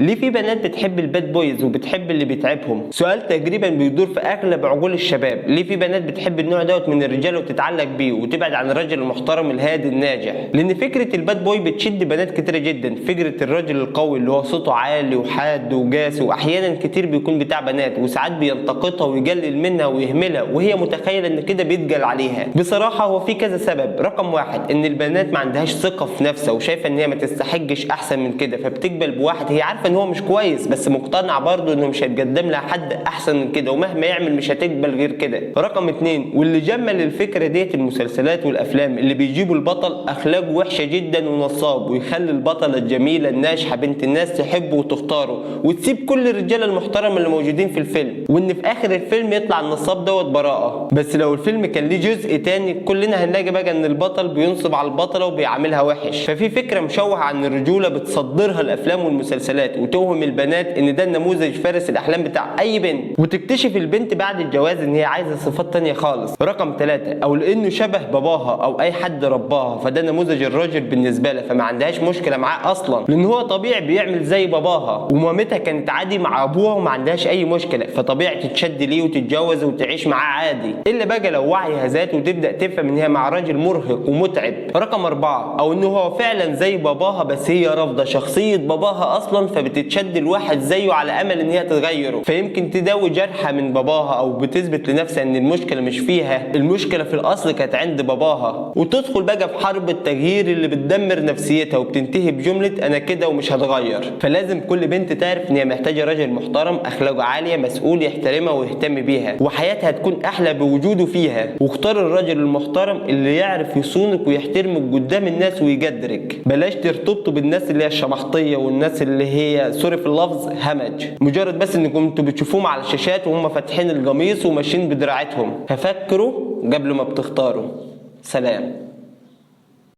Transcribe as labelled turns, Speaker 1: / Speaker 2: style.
Speaker 1: ليه في بنات بتحب الباد بويز وبتحب اللي بيتعبهم؟ سؤال تقريبا بيدور في اغلب عقول الشباب. ليه في بنات بتحب النوع دوت من الرجاله وتتعلق بيه وتبعد عن الراجل المحترم الهادي الناجح؟ لان فكره الباد بوي بتشد بنات كتيره جدا. فكره الراجل القوي اللي هو صوته عالي وحاد وجاس، واحيانا كتير بيكون بتاع بنات وساعات بينتقدها ويقلل منها ويهملها وهي متخيله ان كده بيتقل عليها. بصراحه هو في كذا سبب. رقم واحد، ان البنات ما عندهاش ثقه في نفسها وشايفه ان هي ما تستحقش احسن من كده، فبتقبل بواحد هي عارفه ان هو مش كويس بس مقتنع برضه انه مش هيتقدم لها حد احسن من كده، ومهما يعمل مش هتقبل غير كده. رقم اتنين، واللي جمل الفكره ديت المسلسلات والافلام اللي بيجيبوا البطل اخلاقه وحشه جدا ونصاب، ويخلي البطله الجميله الناجحه بنت الناس تحبه وتختاره وتسيب كل الرجاله المحترمه اللي موجودين في الفيلم، وان في اخر الفيلم يطلع النصاب دوت براءه. بس لو الفيلم كان ليه جزء تاني كلنا هنلاقي بقى ان البطل بينصب على البطله وبيعاملها وحش. ففي فكره مشوهه عن الرجوله بتصدرها الافلام والمسلسلات وتوهم البنات ان ده النموذج فارس الاحلام بتاع اي بنت، وتكتشف البنت بعد الجواز ان هي عايزه صفات تانية خالص. رقم ثلاثة، او لانه شبه باباها او اي حد رباها فده نموذج الراجل بالنسبه لها، فما عندهاش مشكله معاه اصلا لان هو طبيعي بيعمل زي باباها، ومامتها كانت عادي مع ابوها وما عندهاش اي مشكله، فطبيعي تتشد ليه وتتجوز وتعيش معاه عادي. الا بقى لو وعيها زاد وتبدا تفهم ان هي مع راجل مرهق ومتعب. رقم أربعة، او انه هو فعلا زي باباها بس هي رافضه شخصيه باباها اصلا، فبتتشد لواحد زيه على امل ان هي تتغيره، فيمكن تداوي جرحها من باباها او بتثبت لنفسها ان المشكله مش فيها، المشكله في الاصل كانت عند باباها، وتدخل بقى في حرب التغيير اللي بتدمر نفسيتها وبتنتهي بجمله انا كده ومش هتغير. فلازم كل بنت تعرف ان هي محتاجه راجل محترم اخلاقه عاليه مسؤول يحترمها ويهتم بيها، وحياتها تكون احلى بوجوده فيها. واختار الراجل المحترم اللي يعرف يصونك ويحترمك قدام الناس ويقدرك. بلاش ترتبطوا بالناس اللي هي الشمحطيه والناس اللي هي سوري في اللفظ همج، مجرد بس انكم انتوا بتشوفوهم على الشاشات وهم فاتحين القميص وماشيين بدراعتهم. ففكروا قبل ما بتختاروا. سلام.